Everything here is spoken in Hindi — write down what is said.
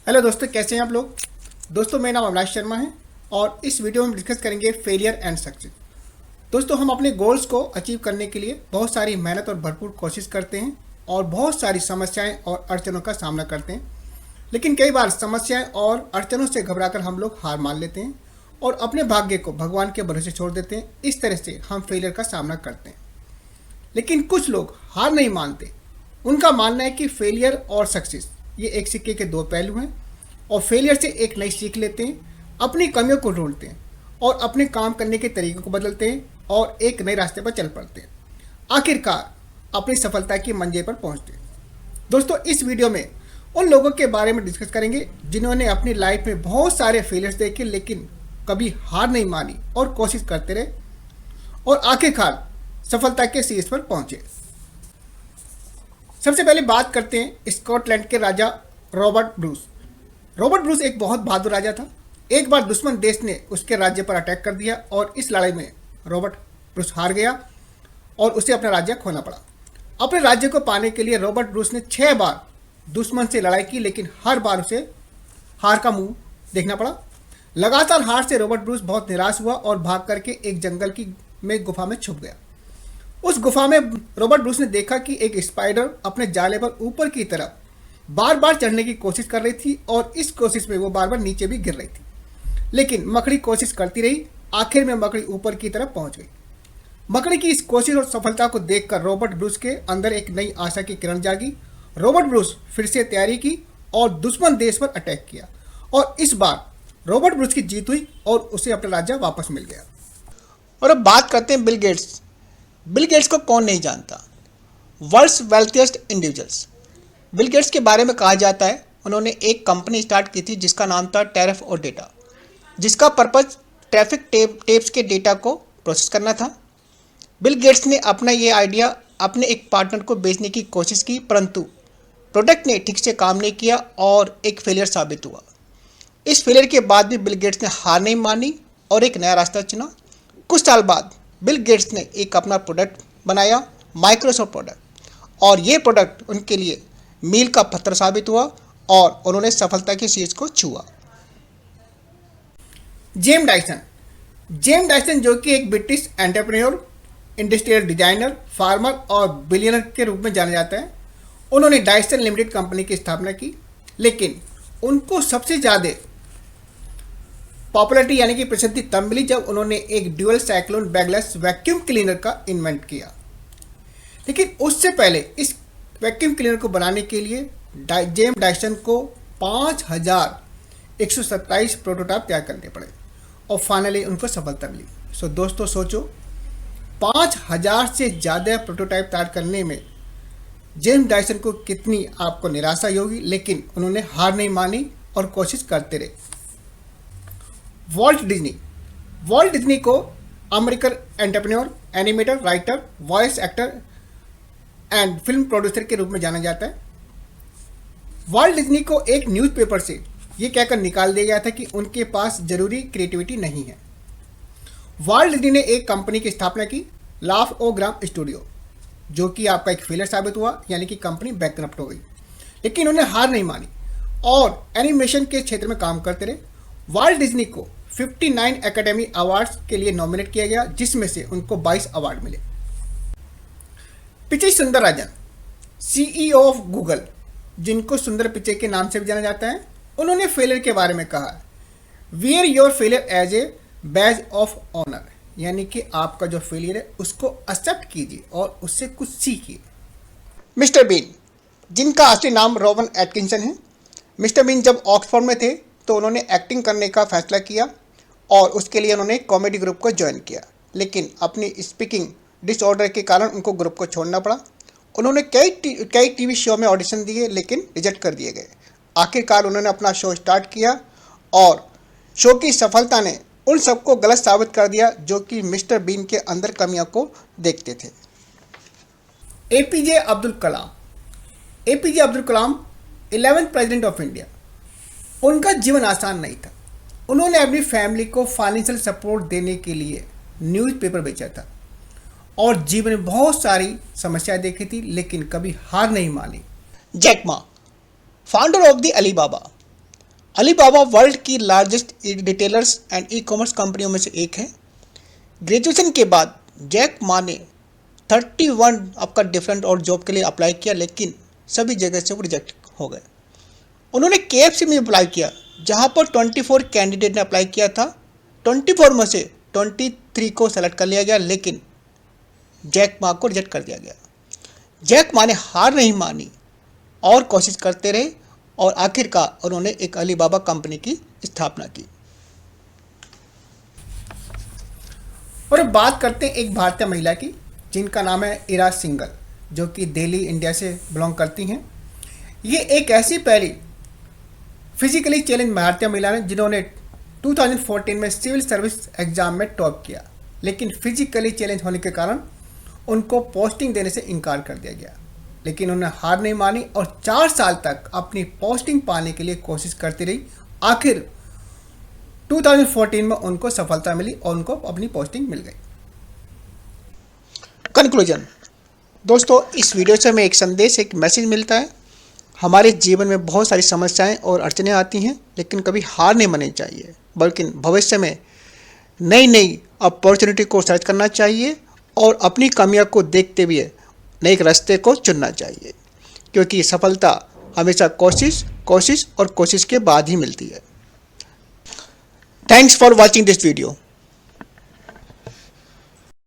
हेलो दोस्तों, कैसे हैं आप लोग। दोस्तों, मेरा नाम अविनाश शर्मा है और इस वीडियो में हम डिस्कस करेंगे फेलियर एंड सक्सेस। दोस्तों, हम अपने गोल्स को अचीव करने के लिए बहुत सारी मेहनत और भरपूर कोशिश करते हैं और बहुत सारी समस्याएं और अड़चनों का सामना करते हैं। लेकिन कई बार समस्याएं और अड़चनों से घबराकर हम लोग हार मान लेते हैं और अपने भाग्य को भगवान के भरोसे छोड़ देते हैं। इस तरह से हम फेलियर का सामना करते हैं। लेकिन कुछ लोग हार नहीं मानते। उनका मानना है कि फेलियर और सक्सेस ये एक सिक्के के दो पहलू हैं और फेलियर से एक नई सीख लेते हैं, अपनी कमियों को ढूंढते हैं और अपने काम करने के तरीकों को बदलते हैं और एक नए रास्ते पर चल पड़ते हैं। आखिरकार अपनी सफलता की मंजिल पर पहुंचते हैं। दोस्तों, इस वीडियो में उन लोगों के बारे में डिस्कस करेंगे जिन्होंने अपनी लाइफ में बहुत सारे फेलियर्स देखे लेकिन कभी हार नहीं मानी और कोशिश करते रहे और आखिरकार सफलता के शीर्ष पर पहुंचे। सबसे पहले बात करते हैं स्कॉटलैंड के राजा रॉबर्ट ब्रूस। रॉबर्ट ब्रूस एक बहुत बहादुर राजा था। एक बार दुश्मन देश ने उसके राज्य पर अटैक कर दिया और इस लड़ाई में रॉबर्ट ब्रूस हार गया और उसे अपना राज्य खोना पड़ा। अपने राज्य को पाने के लिए रॉबर्ट ब्रूस ने 6 बार दुश्मन से लड़ाई की लेकिन हर बार उसे हार का मुंह देखना पड़ा। लगातार हार से रॉबर्ट ब्रूस बहुत निराश हुआ और भाग करके एक जंगल की में गुफा में छुप गया। उस गुफा में रॉबर्ट ब्रूस ने देखा कि एक स्पाइडर अपने जाले पर ऊपर की तरफ बार बार चढ़ने की कोशिश कर रही थी और इस कोशिश में वो बार बार नीचे भी गिर रही थी। लेकिन मकड़ी कोशिश करती रही। आखिर में मकड़ी ऊपर की तरफ पहुंच गई। मकड़ी की इस कोशिश और सफलता को देखकर रॉबर्ट ब्रूस के अंदर एक नई आशा की किरण जागी। रॉबर्ट ब्रूस फिर से तैयारी की और दुश्मन देश पर अटैक किया और इस बार रॉबर्ट ब्रूस की जीत हुई और उसे अपना राज्य वापस मिल गया। और अब बात करते हैं बिल गेट्स। बिल गेट्स को कौन नहीं जानता, world's wealthiest individuals. Bill Gates के बारे में कहा जाता है उन्होंने एक कंपनी स्टार्ट की थी जिसका नाम था टेरिफ और डेटा, जिसका पर्पज ट्रैफिक टेप्स के डेटा को प्रोसेस करना था। बिल गेट्स ने अपना ये आइडिया अपने एक पार्टनर को बेचने की कोशिश की, परंतु प्रोडक्ट ने ठीक से काम नहीं किया और एक फेलियर साबित हुआ। इस फेलियर के बाद भी बिल गेट्स ने हार नहीं मानी और एक नया रास्ता चुना। कुछ साल बाद बिल गेट्स ने एक अपना प्रोडक्ट बनाया, माइक्रोसॉफ्ट प्रोडक्ट, और ये प्रोडक्ट उनके लिए मील का पत्थर साबित हुआ और उन्होंने सफलता के शीर्ष को छुआ। जेम्स डायसन जो कि एक British entrepreneur, industrial designer, farmer और बिलियनर के रूप में जाना जाता है। उन्होंने डायसन लिमिटेड कंपनी की स्थापना की, लेकिन उनको सबसे ज़्यादा पॉपुलैरिटी यानी कि प्रसिद्धि तब मिली जब उन्होंने एक dual cyclone bagless vacuum cleaner का इन्वेंट किया। लेकिन उससे पहले इस वैक्यूम क्लीनर को बनाने के लिए जेम्स डायसन को 5127 प्रोटोटाइप तैयार करने पड़े और फाइनली उनको सफलता मिली। सो दोस्तों सोचो, 5000 से ज़्यादा प्रोटोटाइप तैयार करने में जेम्स डायसन को कितनी आपको निराशा होगी, लेकिन उन्होंने हार नहीं मानी और कोशिश करते रहे। वॉल्ट डिज्नी को American entrepreneur, animator, writer, voice actor and film producer के रूप में जाना जाता है। वॉल्ट डिज्नी को एक न्यूज़पेपर से ये कहकर निकाल दिया गया था कि उनके पास जरूरी क्रिएटिविटी नहीं है। वॉल्ट डिज्नी ने एक कंपनी की स्थापना की, लाफ-ओ-ग्राम स्टूडियो, जो कि आपका एक फेलियर साबित हुआ, यानी कि कंपनी बैंकरप्ट हो गई। लेकिन उन्हें हार नहीं मानी और एनिमेशन के क्षेत्र में काम करते रहे। वॉल्ट डिज्नी को 59 एकेडमी अवार्ड्स के लिए नॉमिनेट किया गया, जिसमें से उनको 22 अवार्ड मिले। Pichai Sundararajan, CEO of Google, जिनको सुंदर पिचई के नाम से भी जाना जाता है, उन्होंने फेलियर के बारे में कहा, wear your failure as a badge of honour, यानी कि आपका जो फेलियर है उसको एक्सेप्ट कीजिए और उससे कुछ सीखिए। मिस्टर बीन, जिनका असली नाम रोवन एटकिंसन है, मिस्टर बीन जब ऑक्सफोर्ड में थे तो उन्होंने एक्टिंग करने का फैसला किया और उसके लिए उन्होंने कॉमेडी ग्रुप को ज्वाइन किया, लेकिन अपनी स्पीकिंग डिसऑर्डर के कारण उनको ग्रुप को छोड़ना पड़ा। उन्होंने कई टीवी शो में ऑडिशन दिए लेकिन रिजेक्ट कर दिए गए। आखिरकार उन्होंने अपना शो स्टार्ट किया और शो की सफलता ने उन सबको गलत साबित कर दिया जो कि मिस्टर बीन के अंदर कमियों को देखते थे। APJ Abdul Kalam 11th president of India. उनका जीवन आसान नहीं था। उन्होंने अपनी फैमिली को फाइनेंशियल सपोर्ट देने के लिए न्यूज़पेपर बेचा था और जीवन में बहुत सारी समस्याएं देखी थी, लेकिन कभी हार नहीं मानी। Jack Ma, founder of the Alibaba, Alibaba world की largest retailers and e commerce कंपनियों में से एक है। ग्रेजुएशन के बाद जैक मा ने 31 आपका डिफरेंट और जॉब के लिए अप्लाई किया, लेकिन सभी जगह से वो रिजेक्ट हो गए। उन्होंने KFC में अप्लाई किया, जहां पर 24 कैंडिडेट ने अप्लाई किया था। 24 में से 23 को सेलेक्ट कर लिया गया, लेकिन जैक मा को रिजेक्ट कर दिया गया। जैक मा ने हार नहीं मानी और कोशिश करते रहे और आखिरकार उन्होंने एक अलीबाबा कंपनी की स्थापना की। और अब बात करते हैं एक भारतीय महिला की, जिनका नाम है इरा सिंघल, जो कि दिल्ली इंडिया से बिलोंग करती हैं। ये एक ऐसी पहली फिजिकली चैलेंज भारतीय महिला है जिन्होंने 2014 में सिविल सर्विस एग्जाम में टॉप किया, लेकिन फिजिकली चैलेंज होने के कारण उनको पोस्टिंग देने से इनकार कर दिया गया। लेकिन उन्हें हार नहीं मानी और 4 साल तक अपनी पोस्टिंग पाने के लिए कोशिश करती रही। आखिर 2014 में उनको सफलता मिली और उनको अपनी पोस्टिंग मिल गई। कंक्लूजन दोस्तों, इस वीडियो से हमें एक संदेश, एक मैसेज मिलता है। हमारे जीवन में बहुत सारी समस्याएं और अड़चनें आती हैं, लेकिन कभी हार नहीं माननी चाहिए, बल्कि भविष्य में नई नई अपॉर्चुनिटी को सर्च करना चाहिए और अपनी कमियों को देखते हुए नए रास्ते को चुनना चाहिए, क्योंकि सफलता हमेशा कोशिश और कोशिश के बाद ही मिलती है। Thanks for watching this video.